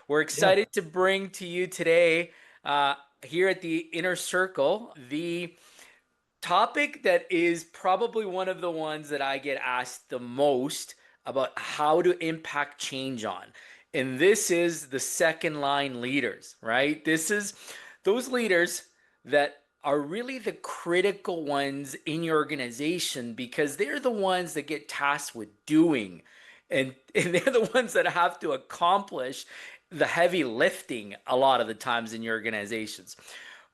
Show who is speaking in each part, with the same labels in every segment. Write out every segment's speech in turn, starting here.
Speaker 1: We're
Speaker 2: Yeah.
Speaker 1: excited to bring to you today, here at the Inner Circle, the topic that is probably one of the ones that I get asked the most about how to impact change on. And this is the second line leaders, right? This is those leaders that are really the critical ones in your organization because they're the ones that get tasked with doing. And they're the ones that have to accomplish the heavy lifting a lot of the times in your organizations.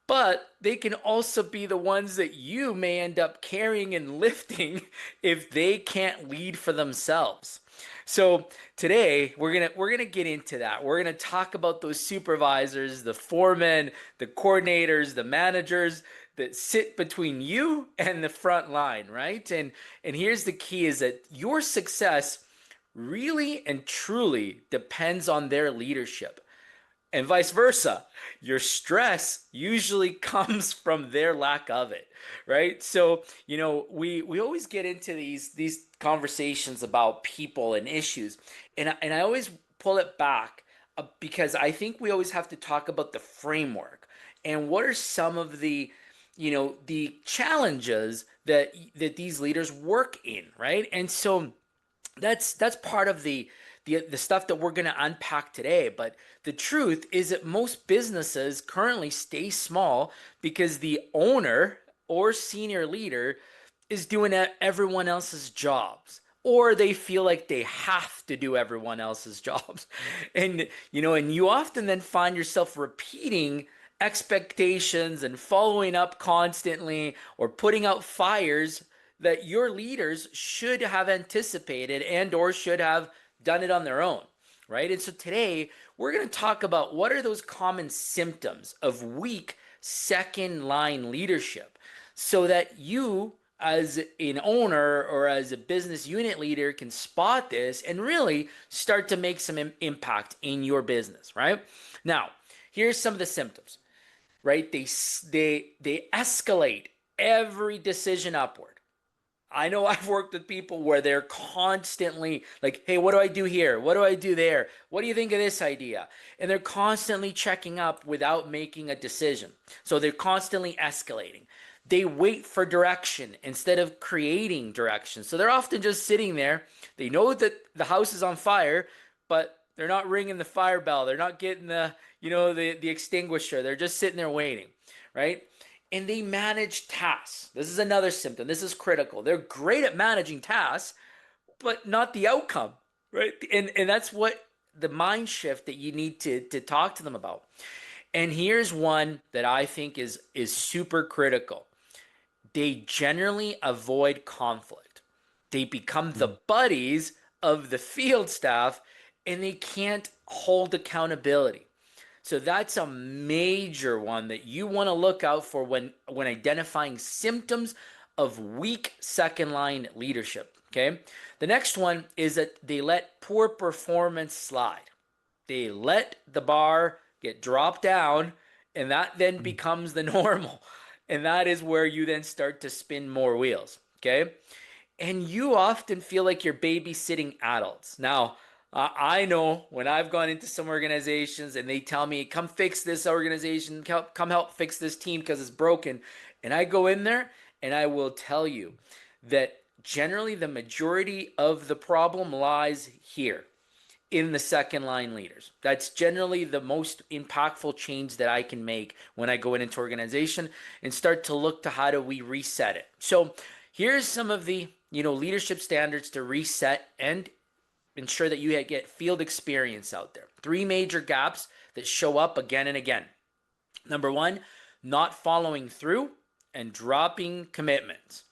Speaker 1: But they can also be the ones that you may end up carrying and lifting if they can't lead for themselves. So today we're gonna get into that. We're gonna talk about those supervisors, the foremen, the coordinators, the managers that sit between you and the front line, right? And here's the key is that your success really and truly depends on their leadership and vice versa. Your stress usually comes from their lack of it, right? So, we always get into these conversations about people and issues, and I always pull it back because I think we always have to talk about the framework and what are some of the challenges that these leaders work in, right? And so that's part of the stuff that we're going to unpack today. But the truth is that most businesses currently stay small because the owner or senior leader is doing everyone else's jobs, or they feel like they have to do everyone else's jobs. And you often then find yourself repeating expectations and following up constantly or putting out fires that your leaders should have anticipated and or should have done it on their own, right? And so today we're going to talk about what are those common symptoms of weak second line leadership so that you as an owner or as a business unit leader can spot this and really start to make some impact in your business, right? Now, here's some of the symptoms, right? They escalate every decision upward. I know I've worked with people where they're constantly like, hey, what do I do here? What do I do there? What do you think of this idea? And they're constantly checking up without making a decision. So they're constantly escalating. They wait for direction instead of creating direction. So they're often just sitting there. They know that the house is on fire, but they're not ringing the fire bell. They're not getting the extinguisher. They're just sitting there waiting, right? And they manage tasks. This is another symptom. This is critical. They're great at managing tasks, but not the outcome, right? And that's what the mind shift that you need to talk to them about. And here's one that I think is super critical. They generally avoid conflict. They become the
Speaker 2: Mm.
Speaker 1: buddies of the field staff and they can't hold accountability. So that's a major one that you want to look out for when identifying symptoms of weak second line leadership. Okay. The next one is that they let poor performance slide. They let the bar get dropped down, and that then
Speaker 2: Mm.
Speaker 1: becomes the normal. And that is where you then start to spin more wheels. Okay. And you often feel like you're babysitting adults. Now, I know when I've gone into some organizations and they tell me, come fix this organization, come help fix this team because it's broken. And I go in there and I will tell you that generally the majority of the problem lies here in the second line leaders. That's generally the most impactful change that I can make when I go into organization and start to look to how do we reset it. So here's some of the leadership standards to reset and ensure that you get field experience out there. Three major gaps that show up again and again. Number one, not following through and dropping commitments.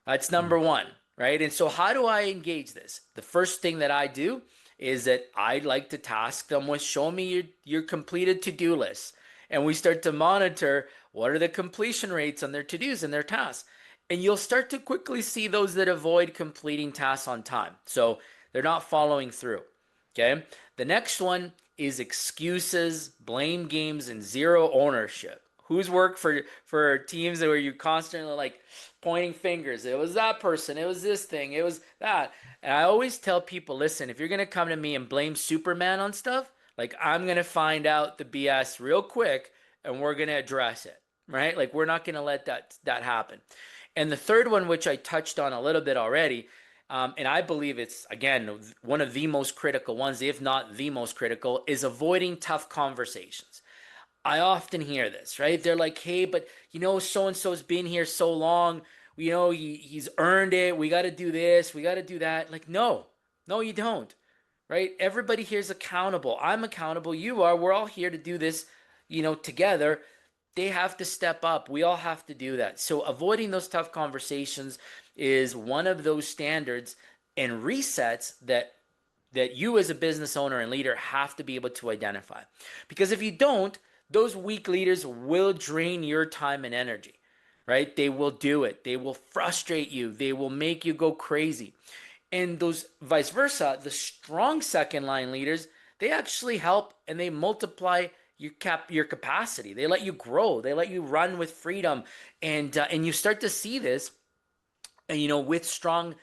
Speaker 1: That's
Speaker 2: Mm.
Speaker 1: number one, right? And so, how do I engage this? The first thing that I do is that I like to task them with show me your completed to do list. And we start to monitor what are the completion rates on their to dos and their tasks. And you'll start to quickly see those that avoid completing tasks on time. So, they're not following through. Okay. The next one is excuses, blame games, and zero ownership. Who's worked for teams where you constantly like pointing fingers? It was that person. It was this thing. It was that. And I always tell people, listen, if you're gonna come to me and blame Superman on stuff, Like, I'm going to find out the BS real quick and we're going to address it, right? Like, we're not going to let that happen. And the third one, which I touched on a little bit already, and I believe it's, again, one of the most critical ones, if not the most critical, is avoiding tough conversations. I often hear this, right? They're like, hey, but so and so's been here so long. He's earned it. We got to do this. We got to do that. Like, no, no, you don't, right? Everybody here's accountable. I'm accountable. You are. We're all here to do this, together. They have to step up. We all have to do that. So avoiding those tough conversations is one of those standards and resets that you as a business owner and leader have to be able to identify. Because if you don't, those weak leaders will drain your time and energy, right? They will do it. They will frustrate you. They will make you go crazy. And those vice versa, the strong second line leaders, they actually help and they multiply your capacity. They let you grow. They let you run with freedom, and you start to see this, with strong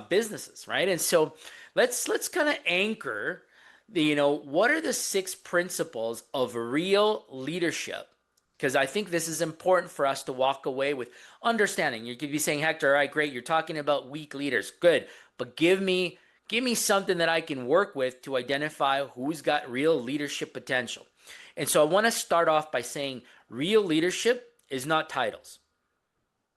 Speaker 1: businesses, right? And so let's kind of anchor what are the 6 principles of real leadership, because I think this is important for us to walk away with understanding. You could be saying, Hector, all right, great, you're talking about weak leaders, good, but give me something that I can work with to identify who's got real leadership potential. And so I want to start off by saying real leadership is not titles.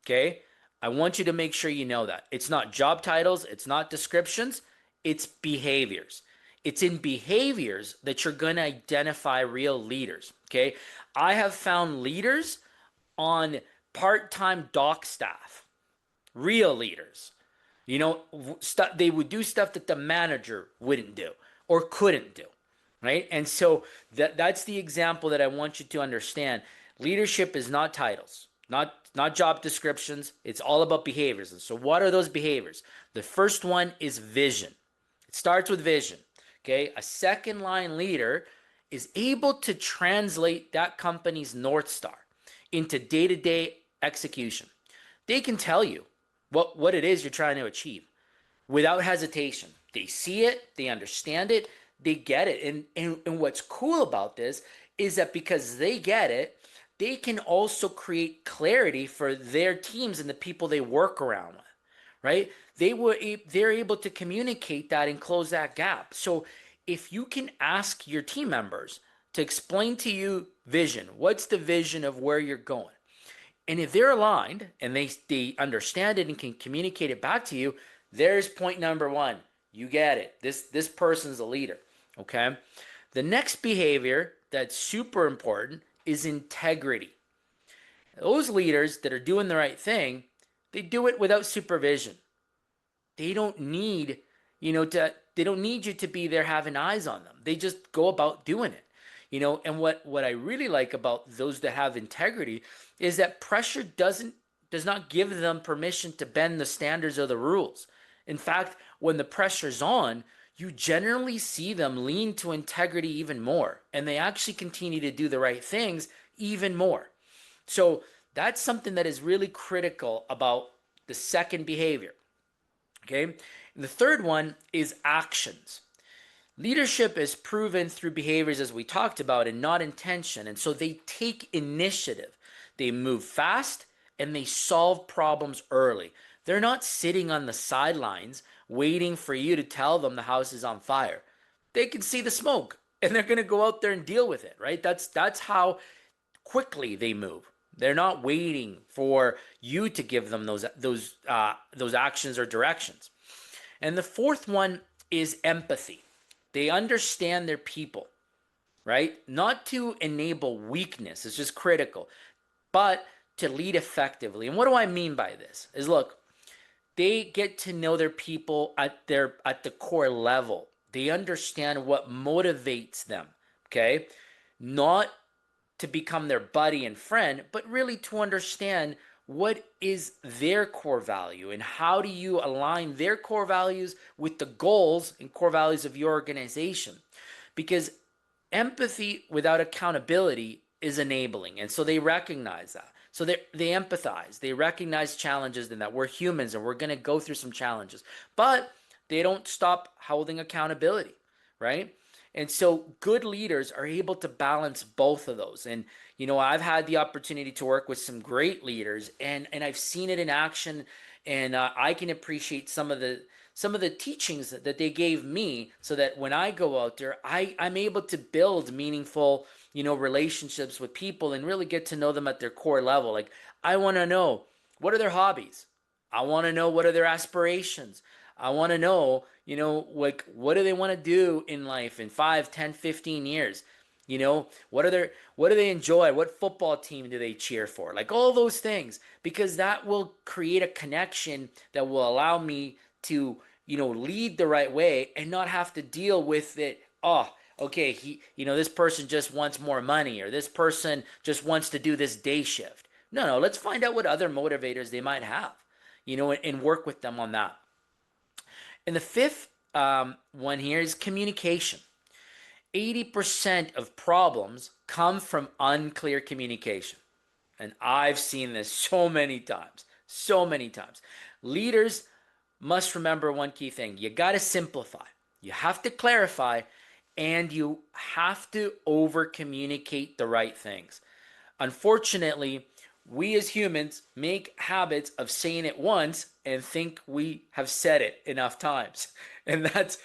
Speaker 1: Okay? I want you to make sure you know that. It's not job titles, it's not descriptions, it's behaviors. It's in behaviors that you're going to identify real leaders. Okay? I have found leaders on part-time dock staff, real leaders. They would do stuff that the manager wouldn't do or couldn't do, right? And so that's the example that I want you to understand. Leadership is not titles, not job descriptions. It's all about behaviors. And so what are those behaviors? The first one is vision. It starts with vision. Okay? A second line leader is able to translate that company's North Star into day-to-day execution. They can tell you what it is you're trying to achieve without hesitation. They see it, they understand it, they get it. And what's cool about this is that because they get it, they can also create clarity for their teams and the people they work around with, right? They're able to communicate that and close that gap. So if you can ask your team members to explain to you vision, what's the vision of where you're going? And if they're aligned and they understand it and can communicate it back to you, there's point number one. You get it. This person's a leader. Okay. The next behavior that's super important is integrity. Those leaders that are doing the right thing, they do it without supervision. They don't need, they don't need you to be there having eyes on them. They just go about doing it. And what I really like about those that have integrity is that pressure does not give them permission to bend the standards or the rules. In fact, when the pressure's on, you generally see them lean to integrity even more, and they actually continue to do the right things even more. So that's something that is really critical about the second behavior. Okay? And the third one is actions. Leadership is proven through behaviors, as we talked about, and not intention. And so they take initiative. They move fast and they solve problems early. They're not sitting on the sidelines waiting for you to tell them the house is on fire. They can see the smoke and they're going to go out there and deal with it, right? That's how quickly they move. They're not waiting for you to give them those actions or directions. And the fourth one is empathy. They understand their people, right? Not to enable weakness, it's just critical, but to lead effectively. And what do I mean by this? Is look, they get to know their people at the core level. They understand what motivates them, okay? Not to become their buddy and friend, but really to understand what is their core value and how do you align their core values with the goals and core values of your organization. Because empathy without accountability is enabling, and so they recognize that. So they empathize, they recognize challenges and that we're humans and we're going to go through some challenges, but they don't stop holding accountability, right? And so good leaders are able to balance both of those. And I've had the opportunity to work with some great leaders, and I've seen it in action, and I can appreciate some of the teachings that they gave me, so that when I go out there, I'm able to build meaningful, relationships with people and really get to know them at their core level. Like, I want to know, what are their hobbies? I want to know, what are their aspirations? I want to know, like, what do they want to do in life in 5, 10, 15 years? What do they enjoy? What football team do they cheer for? Like, all those things, because that will create a connection that will allow me to, lead the right way and not have to deal with it. Oh, okay, this person just wants more money, or this person just wants to do this day shift. No, no, let's find out what other motivators they might have, and work with them on that. And the fifth one here is communication. 80% of problems come from unclear communication. And I've seen this so many times, so many times. Leaders must remember one key thing: you got to simplify, you have to clarify, and you have to over communicate the right things. Unfortunately, we as humans make habits of saying it once and think we have said it enough times. And that's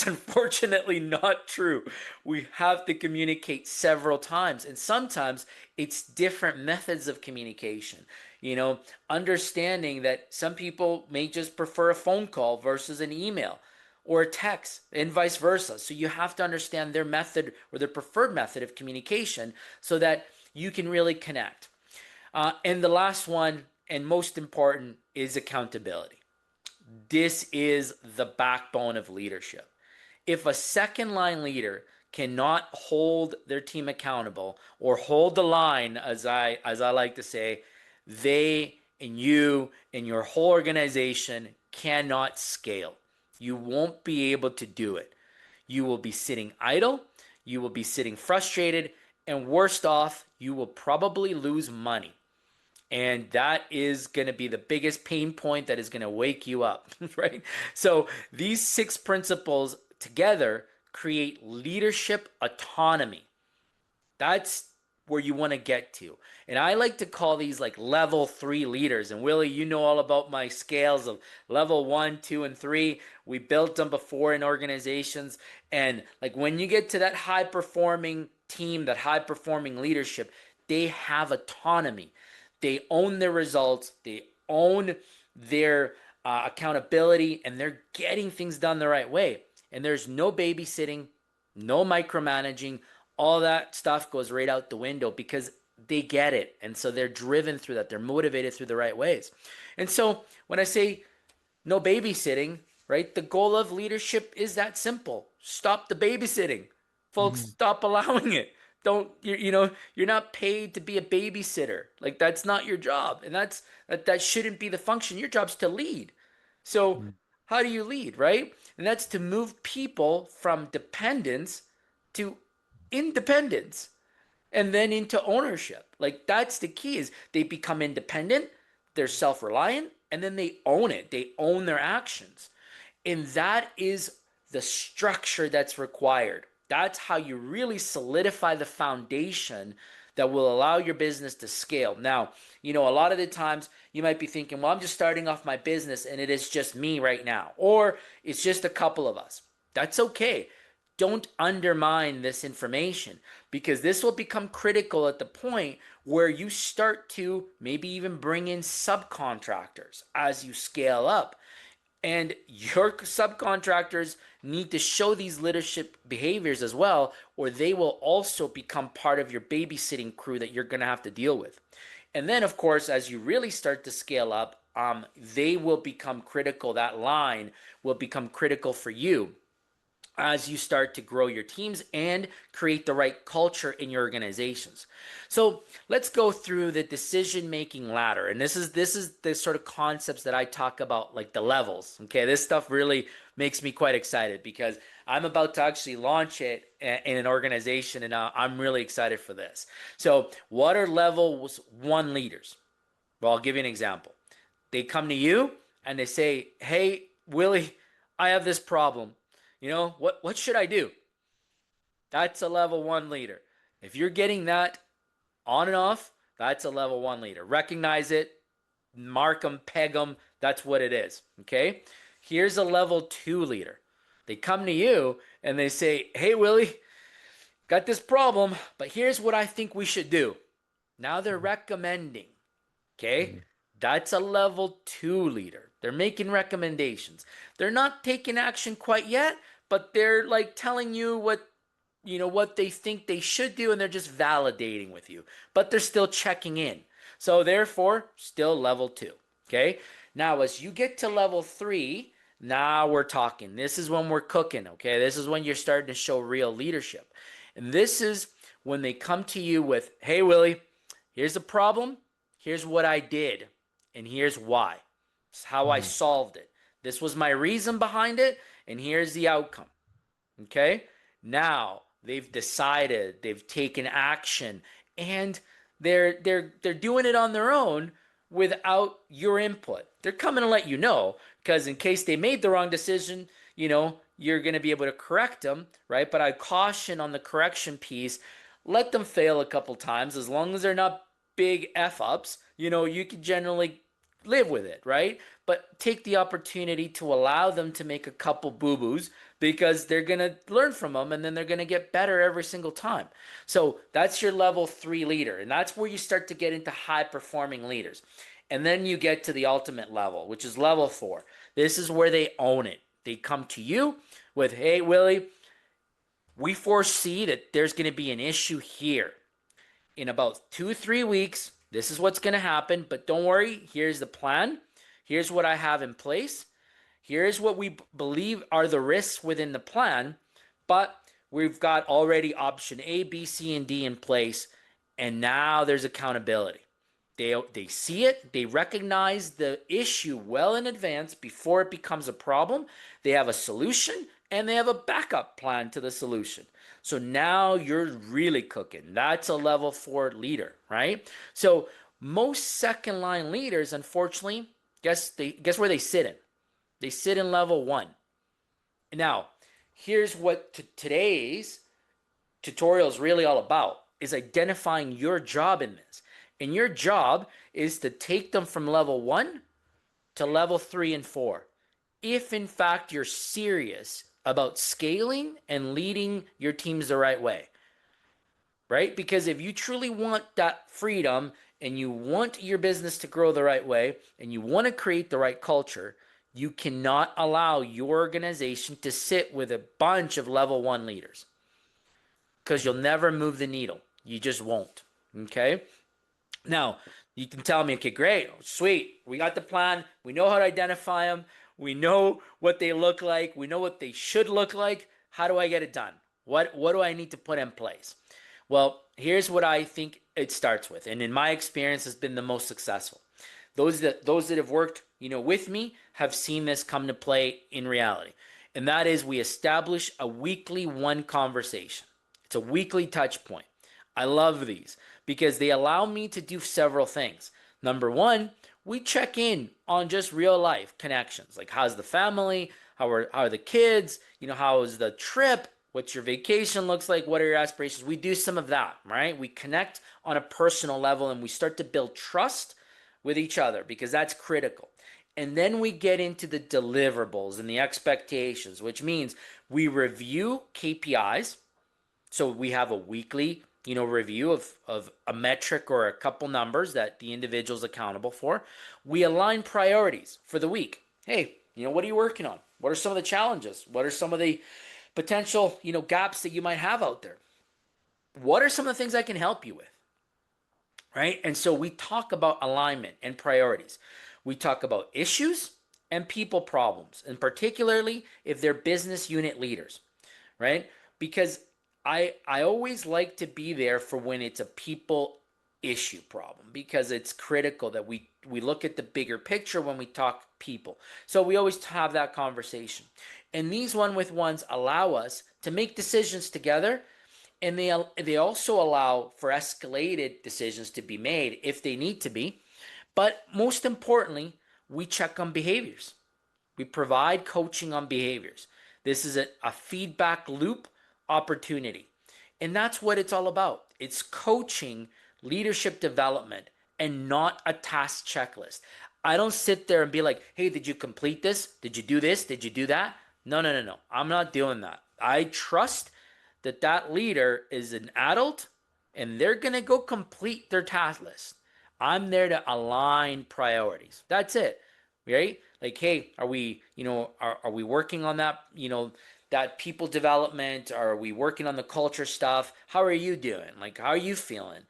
Speaker 1: unfortunately not true. We have to communicate several times, and sometimes it's different methods of communication. Understanding that some people may just prefer a phone call versus an email or a text, and vice versa. So you have to understand their method, or their preferred method of communication, so that you can really connect. And the last one, and most important, is accountability. This is the backbone of leadership. If a second line leader cannot hold their team accountable, or hold the line, as I like to say, they and you and your whole organization cannot scale. You won't be able to do it. You will be sitting idle, you will be sitting frustrated, and worst off, you will probably lose money. And that is going to be the biggest pain point that is going to wake you up, right? So these six principles together create leadership autonomy. That's where you want to get to. And I like to call these like level 3 leaders. And Willie, you know all about my scales of level 1, 2, and 3. We built them before in organizations. And like, when you get to that high performing team, that high performing leadership, they have autonomy. They own their results, they own their accountability, and they're getting things done the right way. And there's no babysitting, no micromanaging. All that stuff goes right out the window, because they get it. And so they're driven through that. They're motivated through the right ways. And so when I say no babysitting, right, the goal of leadership is that simple: stop the babysitting. Folks,
Speaker 2: Mhm.
Speaker 1: stop allowing it. Don't you're not paid to be a babysitter. Like, that's not your job. And that shouldn't be the function. Your job's to lead. So
Speaker 2: Mhm.
Speaker 1: how do you lead, right? And that's to move people from dependence to independence, and then into ownership. Like, that's the key: is they become independent, they're self-reliant, and then they own it. They own their actions. And that is the structure that's required. That's how you really solidify the foundation that will allow your business to scale. Now, a lot of the times you might be thinking, well, I'm just starting off my business and it is just me right now, or it's just a couple of us. That's okay. Don't undermine this information, because this will become critical at the point where you start to maybe even bring in subcontractors as you scale up. And your subcontractors need to show these leadership behaviors as well, or they will also become part of your babysitting crew that you're going to have to deal with. And then, of course, as you really start to scale up, they will become critical. That line will become critical for you as you start to grow your teams and create the right culture in your organizations. So let's go through the decision making ladder. And this is the sort of concepts that I talk about, like the levels. Okay, this stuff really makes me quite excited, because I'm about to actually launch it in an organization, and I'm really excited for this. So what are levels 1 leaders? Well, I'll give you an example. They come to you and they say, "Hey, Willie, I have this problem. What should I do?" That's a level 1 leader. If you're getting that on and off, that's a level 1 leader. Recognize it, mark them, peg them. That's what it is. Okay. Here's a level 2 leader. They come to you and they say, "Hey, Willie, got this problem, but here's what I think we should do." Now they're recommending. Okay.
Speaker 2: Mhm.
Speaker 1: That's a level 2 leader. They're making recommendations. They're not taking action quite yet, but they're like telling you what they think they should do, and they're just validating with you, but they're still checking in. So therefore, still level 2. Okay. Now as you get to level 3, now we're talking. This is when we're cooking. Okay. This is when you're starting to show real leadership. And this is when they come to you with, "Hey, Willie, here's the problem. Here's what I did. And here's why. It's how I
Speaker 2: Mhm.
Speaker 1: solved it. This was my reason behind it. And here's the outcome." Okay. Now they've decided, they've taken action, and they're doing it on their own without your input. They're coming to let you know, because in case they made the wrong decision, you're going to be able to correct them, right? But I caution on the correction piece, let them fail a couple times. As long as they're not big F ups, you can generally live with it, right? But take the opportunity to allow them to make a couple boo boos, because they're going to learn from them, and then they're going to get better every single time. So that's your level 3 leader. And that's where you start to get into high performing leaders. And then you get to the ultimate level, which is level 4. This is where they own it. They come to you with, "Hey, Willie, we foresee that there's going to be an issue here. In about 2 3 weeks, this is what's going to happen, but don't worry, here's the plan. Here's what I have in place. Here's what we believe are the risks within the plan, but we've got already option A, B, C, and D in place, and now there's accountability." They see it, they recognize the issue well in advance before it becomes a problem. They have a solution, and they have a backup plan to the solution. So now you're really cooking. That's a level 4 leader, right? So most second line leaders, unfortunately, guess where they sit in? They sit in level 1. Now, here's what today's tutorial is really all about, is identifying your job in this. And your job is to take them from level 1 to level 3 and 4. If in fact you're serious about scaling and leading your teams the right way, right? Because if you truly want that freedom, and you want your business to grow the right way, and you want to create the right culture, you cannot allow your organization to sit with a bunch of level 1 leaders, because you'll never move the needle. You just won't. Okay. Now, you can tell me, "Okay, great, sweet. We got the plan. We know how to identify them. We know what they look like. We know what they should look like. How do I get it done? What do I need to put in place?" Well, here's what I think it starts with, and in my experience has been the most successful. Those that have worked, with me have seen this come to play in reality. And that is, we establish a weekly one conversation. It's a weekly touch point. I love these because they allow me to do several things. Number one, we check in on just real life connections. Like, how's the family? How are the kids? How is the trip? What's your vacation looks like? What are your aspirations? We do some of that, right? We connect on a personal level, and we start to build trust with each other, because that's critical. And then we get into the deliverables and the expectations, which means we review KPIs. So we have a weekly, review of a metric or a couple numbers that the individual is accountable for. We align priorities for the week. Hey, what are you working on? What are some of the challenges? What are some of the potential, gaps that you might have out there? What are some of the things I can help you with? Right? And so we talk about alignment and priorities. We talk about issues and people problems, and particularly if they're business unit leaders, right? Because I always like to be there for when it's a people issue problem, because it's critical that we look at the bigger picture when we talk people. So we always have that conversation. And these one with ones allow us to make decisions together, and they also allow for escalated decisions to be made if they need to be. But most importantly, we check on behaviors. We provide coaching on behaviors. This is a feedback loop opportunity. And that's what it's all about. It's coaching, leadership development, and not a task checklist. I don't sit there and be like, hey, did you complete this? Did you do this? Did you do that? No, no, no, no. I'm not doing that. I trust that that leader is an adult and they're going to go complete their task list. I'm there to align priorities. That's it. Right? Like, hey, are we, are we working on that, that people development? Are we working on the culture stuff? How are you doing? Like, how are you feeling?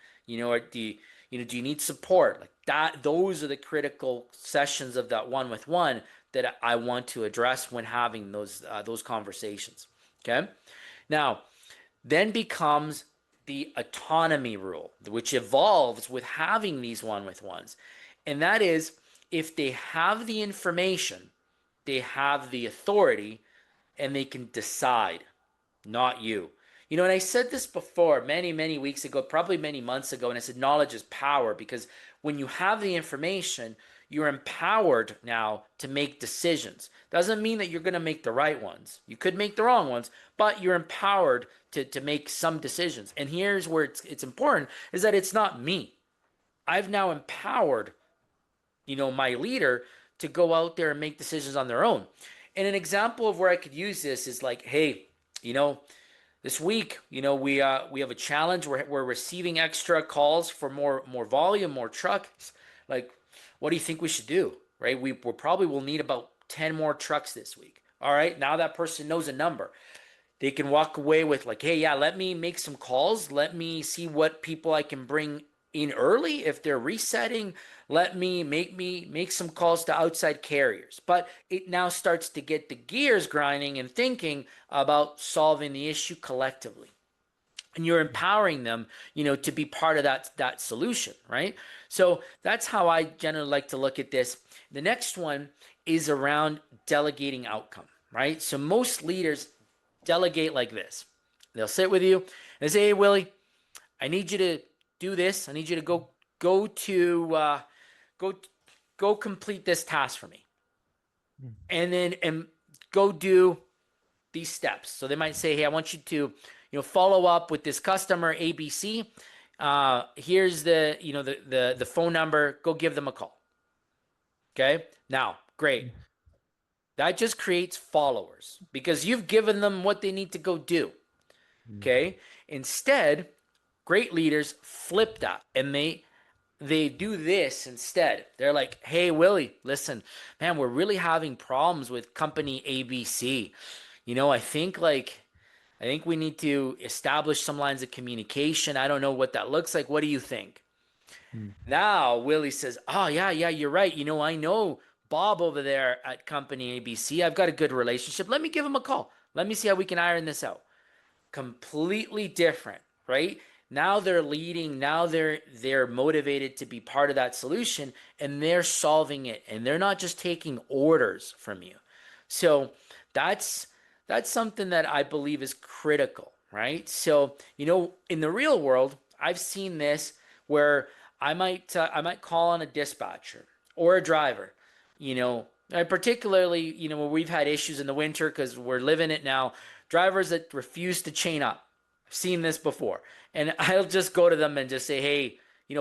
Speaker 1: Or do you need support? Like that, those are the critical sessions of that one-with-one that I want to address when having those conversations. Okay. Now, then becomes the autonomy rule, which evolves with having these one-with-ones. And that is if they have the information, they have the authority, and they can decide, not you. And I said this before many, many weeks ago, probably many months ago, and I said knowledge is power because when you have the information, you're empowered now to make decisions. Doesn't mean that you're going to make the right ones. You could make the wrong ones, but you're empowered to make some decisions. And here's where it's important is that it's not me. I've now empowered, my leader to go out there and make decisions on their own. And an example of where I could use this is like, hey, this week, we have a challenge. We're receiving extra calls for more volume, more trucks. Like, what do you think we should do? Right? We probably will need about 10 more trucks this week. All right. Now that person knows a number. They can walk away with like, hey, yeah, let me make some calls. Let me see what people I can bring in early if they're resetting. Let me make some calls to outside carriers. But it now starts to get the gears grinding and thinking about solving the issue collectively. And you're empowering them, to be part of that solution, right? So that's how I generally like to look at this. The next one is around delegating outcome, right? So most leaders delegate like this. They'll sit with you and say, hey, Willie, I need you to do this. I need you to go complete this task for me. And go do these steps. So they might say, hey, I want you to, follow up with this customer ABC. Here's the phone number. Go give them a call. Okay. Now, great. That just creates followers because you've given them what they need to go do. Okay. Instead, great leaders flip that and they do this instead. They're like, hey, Willie, listen, man, we're really having problems with company ABC. I think we need to establish some lines of communication. I don't know what that looks like. What do you think? Now Willie says, oh, yeah, you're right. I know Bob over there at company ABC. I've got a good relationship. Let me give him a call. Let me see how we can iron this out. Completely different, right? Now they're leading. Now they're motivated to be part of that solution and they're solving it. And they're not just taking orders from you. So that's something that I believe is critical, right? So, in the real world, I've seen this where I might call on a dispatcher or a driver, and particularly, where we've had issues in the winter because we're living it now, drivers that refuse to chain up. I've seen this before. And I'll just go to them and just say, hey,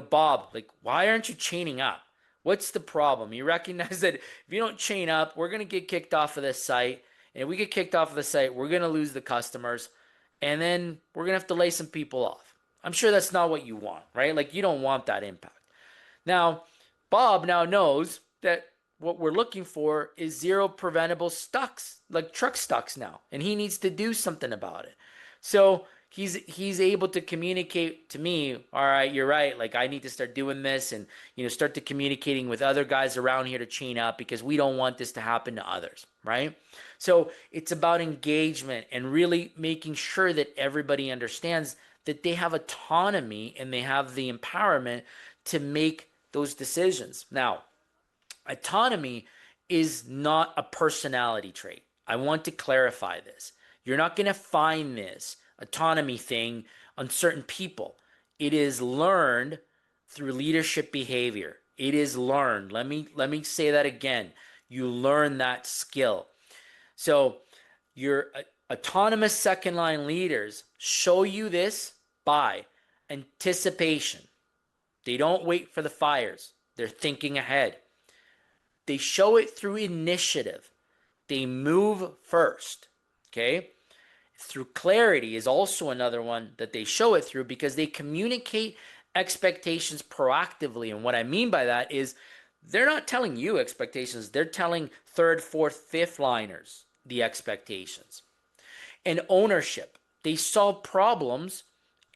Speaker 1: Bob, like, why aren't you chaining up? What's the problem? You recognize that if you don't chain up, we're going to get kicked off of this site. And if we get kicked off of the site, we're going to lose the customers. And then we're going to have to lay some people off. I'm sure that's not what you want, right? Like, you don't want that impact. Now, Bob now knows that what we're looking for is zero preventable stucks, like truck stucks now. And he needs to do something about it. So he's able to communicate to me, all right, you're right, like I need to start doing this and start to communicating with other guys around here to chain up because we don't want this to happen to others, right? So it's about engagement and really making sure that everybody understands that they have autonomy and they have the empowerment to make those decisions. Now, autonomy is not a personality trait. I want to clarify this. You're not going to find this autonomy thing on certain people. It is learned through leadership behavior. It is learned. Let me say that again. You learn that skill. So Autonomous second line leaders show you this by anticipation. They don't wait for the fires. They're thinking ahead. They show it through initiative. They move first. Okay? Through clarity is also another one that they show it through, because they communicate expectations proactively. And what I mean by that is they're not telling you expectations, they're telling third, fourth, fifth liners the expectations. And ownership, they solve problems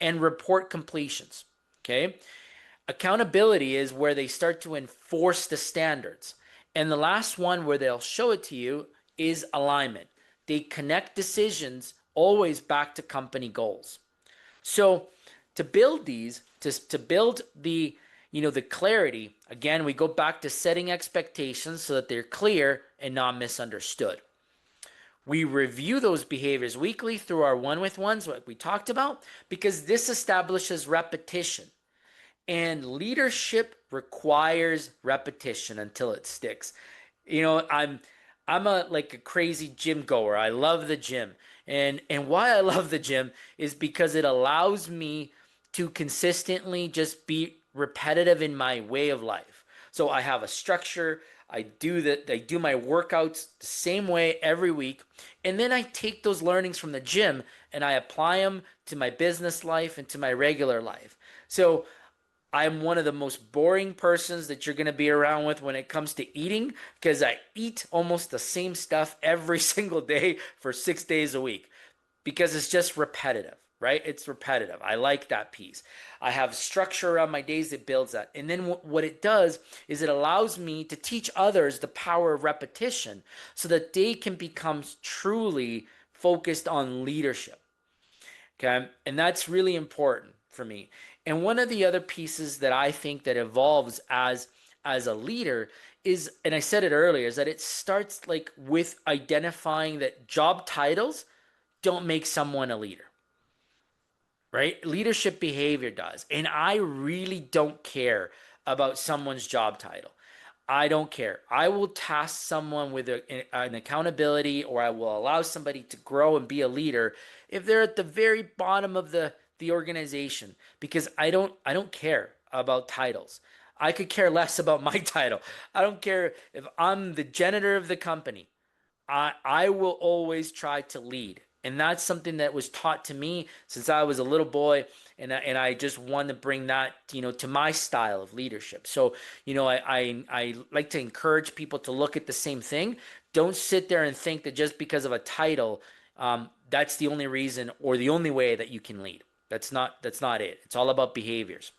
Speaker 1: and report completions. Okay? Accountability is where they start to enforce the standards. And the last one where they'll show it to you is alignment. They connect decisions always back to company goals. So to build these, to build the the clarity, again, we go back to setting expectations so that they're clear and not misunderstood. We review those behaviors weekly through our one-with-ones, like we talked about, because this establishes repetition. And leadership requires repetition until it sticks. I'm a crazy gym goer. I love the gym. And why I love the gym is because it allows me to consistently just be repetitive in my way of life. So I have a structure. I do my workouts the same way every week. And then I take those learnings from the gym and I apply them to my business life and to my regular life. So I'm one of the most boring persons that you're going to be around with when it comes to eating, because I eat almost the same stuff every single day for 6 days a week, because it's just repetitive, right? It's repetitive. I like that piece. I have structure around my days that builds that. And then what it does is it allows me to teach others the power of repetition so that they can become truly focused on leadership. Okay. And that's really important for me. And one of the other pieces that I think that evolves as a leader is, and I said it earlier, is that it starts with identifying that job titles don't make someone a leader, right? Leadership behavior does. And I really don't care about someone's job title. I don't care. I will task someone with an accountability, or I will allow somebody to grow and be a leader if they're at the very bottom of the organization, because I don't care about titles. I could care less about my title. I don't care if I'm the janitor of the company. I will always try to lead. And that's something that was taught to me since I was a little boy. And I just want to bring that, to my style of leadership. So, I like to encourage people to look at the same thing. Don't sit there and think that just because of a title, that's the only reason or the only way that you can lead. That's not it. It's all about behaviors.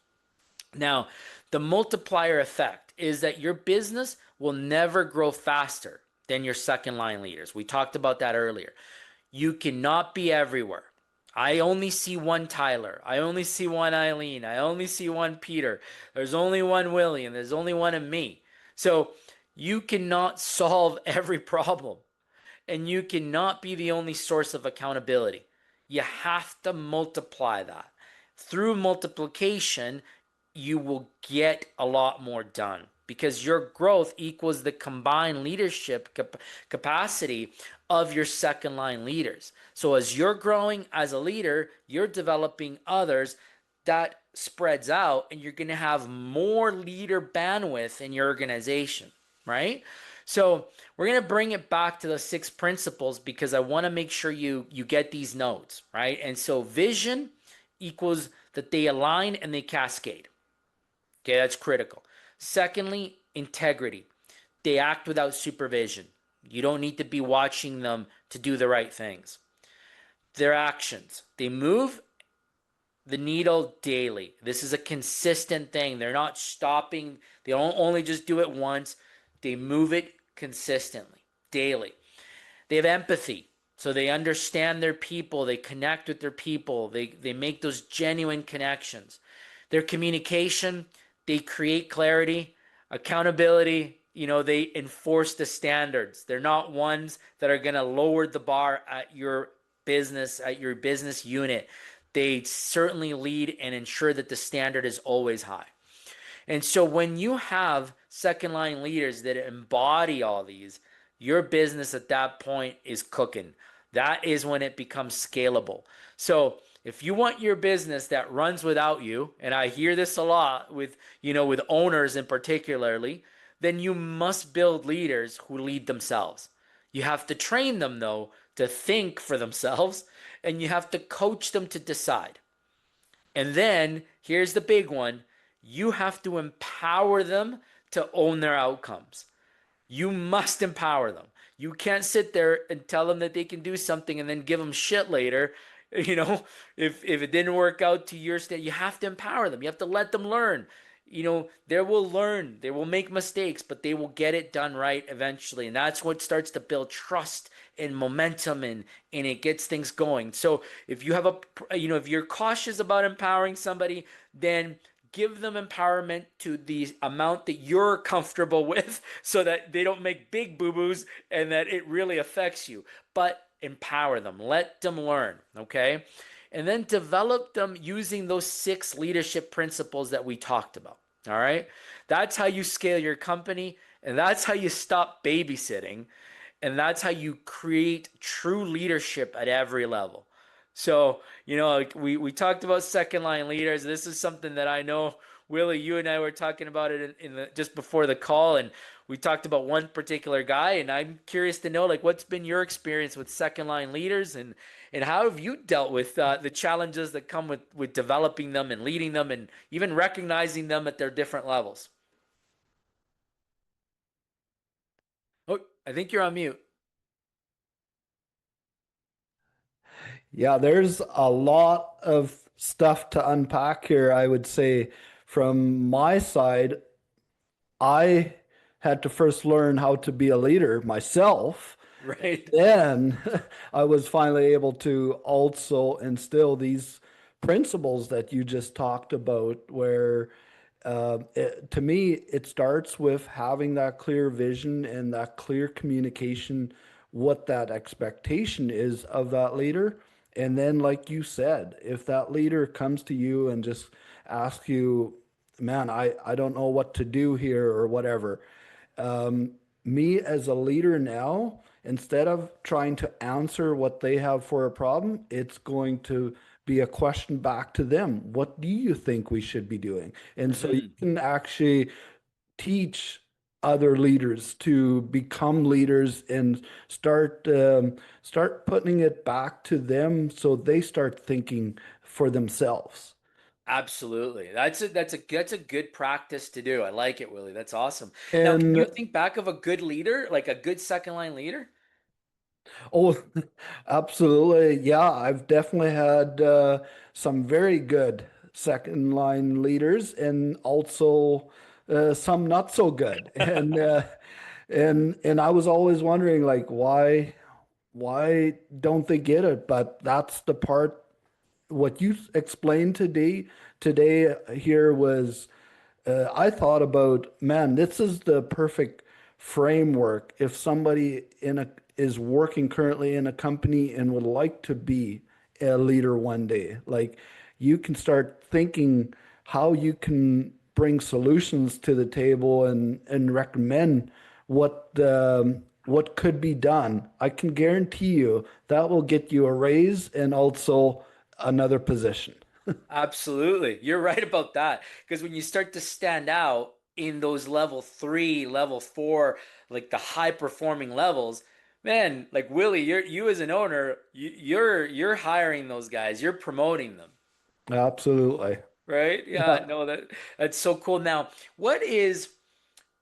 Speaker 1: Now, the multiplier effect is that your business will never grow faster than your second line leaders. We talked about that earlier. You cannot be everywhere. I only see one Tyler. I only see one Eileen. I only see one Peter. There's only one William. There's only one of me. So you cannot solve every problem, and you cannot be the only source of accountability. You have to multiply that. Through multiplication, you will get a lot more done, because your growth equals the combined leadership capacity of your second line leaders. So as you're growing as a leader, you're developing others. That spreads out, and you're going to have more leader bandwidth in your organization, right? So we're going to bring it back to the 6 principles, because I want to make sure you get these notes, right? And so vision equals that they align and they cascade. Okay, that's critical. Secondly, integrity. They act without supervision. You don't need to be watching them to do the right things. Their actions. They move the needle daily. This is a consistent thing. They're not stopping. They don't only just do it once. They move it consistently, daily. They have empathy. So they understand their people. They connect with their people. They make those genuine connections. Their communication, they create clarity, accountability. They enforce the standards. They're not ones that are going to lower the bar at your business unit. They certainly lead and ensure that the standard is always high. And so when you have second line leaders that embody all these, your business at that point is cooking. That is when it becomes scalable. So if you want your business that runs without you, and I hear this a lot with, with owners in particularly, then you must build leaders who lead themselves. You have to train them though to think for themselves, and you have to coach them to decide. And then here's the big one. You have to empower them to own their outcomes. You must empower them. You can't sit there and tell them that they can do something and then give them shit later. You know, if it didn't work out to your state, you have to empower them. You have to let them learn. They will learn, they will make mistakes, but they will get it done right eventually. And that's what starts to build trust and momentum and it gets things going. So if you have if you're cautious about empowering somebody, then give them empowerment to the amount that you're comfortable with so that they don't make big boo-boos and that it really affects you. But empower them, let them learn, okay? And then develop them using those 6 leadership principles that we talked about. All right? That's how you scale your company, and that's how you stop babysitting, and that's how you create true leadership at every level. So, like we talked about second line leaders. This is something that I know, Willie, you and I were talking about it just before the call, and we talked about one particular guy, and I'm curious to know, like, what's been your experience with second line leaders, and how have you dealt with the challenges that come with developing them and leading them, and even recognizing them at their different levels? Oh, I think you're on mute.
Speaker 2: Yeah, there's a lot of stuff to unpack here, I would say. From my side, I had to first learn how to be a leader myself.
Speaker 1: Right.
Speaker 2: Then I was finally able to also instill these principles that you just talked about, where to me, it starts with having that clear vision and that clear communication, what that expectation is of that leader. And then, like you said, if that leader comes to you and just asks you, man, I don't know what to do here or whatever, um, me as a leader now, instead of trying to answer what they have for a problem, it's going to be a question back to them. What do you think we should be doing? And so you
Speaker 1: Hmm.
Speaker 2: can actually teach other leaders to become leaders and start putting it back to them so they start thinking for themselves.
Speaker 1: Absolutely. That's a good practice to do. I like it, Willie. That's awesome. Now, can you
Speaker 2: And
Speaker 1: think back of a good leader, like a good second line leader?
Speaker 2: oh, absolutely. Yeah, I've definitely had some very good second line leaders and also some not so good. And I was always wondering like why don't they get it? But that's the part what you explained today here was I thought about, man, this is the perfect framework if somebody in a is working currently in a company and would like to be a leader one day. Like you can start thinking how you can bring solutions to the table and recommend what could be done. I can guarantee you that will get you a raise and also another position.
Speaker 1: Absolutely. You're right about that. Because when you start to stand out in those level 3, level 4, like the high performing levels, man, like Willie, you as an owner, you're hiring those guys, you're promoting them.
Speaker 2: Absolutely.
Speaker 1: Right? Yeah,
Speaker 2: Yeah.
Speaker 1: no, that's so cool. Now, what is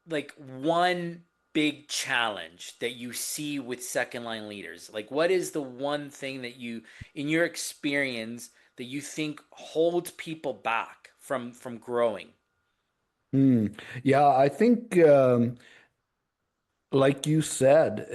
Speaker 1: like one big challenge that you see with second line leaders? Like, what is the one thing that in your experience, that you think holds people back from growing?
Speaker 2: Hmm. Yeah, I think like you said,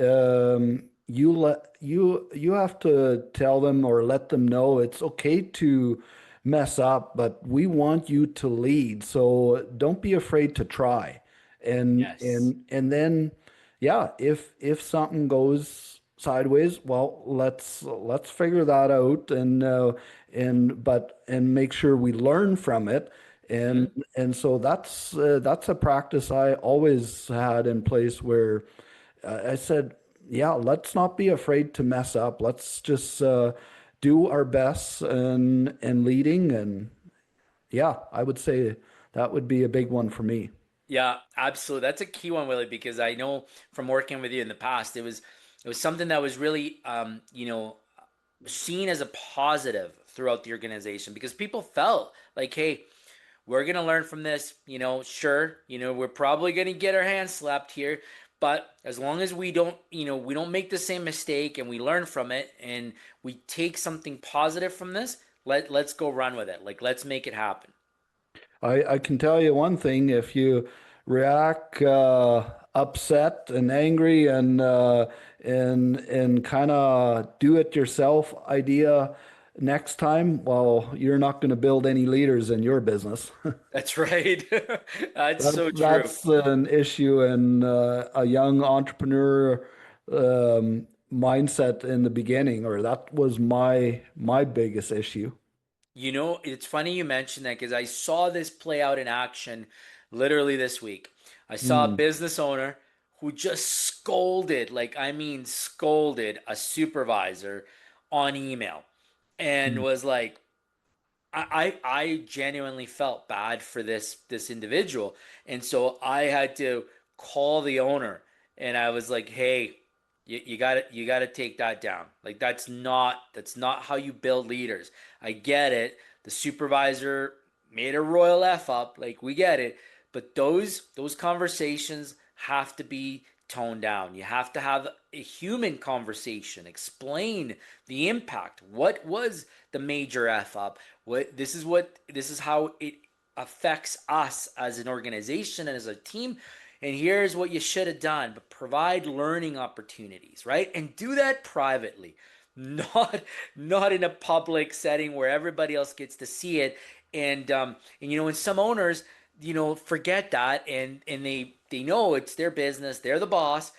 Speaker 2: you have to tell them or let them know it's okay to mess up, but we want you to lead. So don't be afraid to try. And
Speaker 1: Yes.
Speaker 2: and then yeah, if something goes sideways, well, let's figure that out and make sure we learn from it. And
Speaker 1: Hmm.
Speaker 2: and so that's a practice I always had in place where I said, yeah, let's not be afraid to mess up. Let's just do our best and leading. And yeah, I would say that would be a big one for me.
Speaker 1: Yeah, absolutely. That's a key one, Willie, because I know from working with you in the past, it was something that was really seen as a positive throughout the organization because people felt like, hey, we're gonna learn from this. Sure, we're probably gonna get our hands slapped here, but as long as we don't make the same mistake and we learn from it and we take something positive from this, let's go run with it. Like let's make it happen.
Speaker 2: I can tell you one thing, if you react upset and angry and kind of do it yourself idea next time, well, you're not going to build any leaders in your business.
Speaker 1: That's right. That's so true.
Speaker 2: That's an issue in a young entrepreneur mindset in the beginning, or that was my biggest issue.
Speaker 1: It's funny you mentioned that because I saw this play out in action literally this week. I saw a
Speaker 2: Mm,
Speaker 1: business owner who just scolded, like I mean scolded a supervisor on email and
Speaker 2: mm.
Speaker 1: was like, I genuinely felt bad for this individual, and so I had to call the owner, and I was like, "Hey, you got to take that down. Like that's not how you build leaders. I get it. The supervisor made a royal f up. Like we get it, but those conversations have to be toned down. You have to have a human conversation. Explain the impact. What was the major f up? This is how it affects us as an organization and as a team, and here's what you should have done. But provide learning opportunities, right? And do that privately, not not in a public setting where everybody else gets to see it. And some owners forget that, and they know it's their business, they're the boss.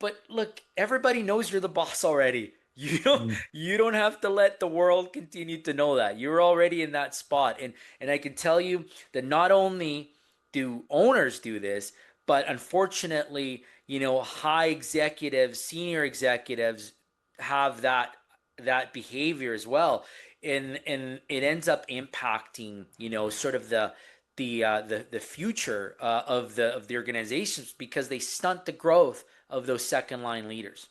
Speaker 1: But look, everybody knows you're the boss already.
Speaker 2: Mm.
Speaker 1: You don't have to let the world continue to know that. You're already in that spot. And I can tell you that not only do owners do this, but unfortunately, high executives, senior executives have that behavior as well. And it ends up impacting, sort of the future of the organizations because they stunt the growth of those second line leaders.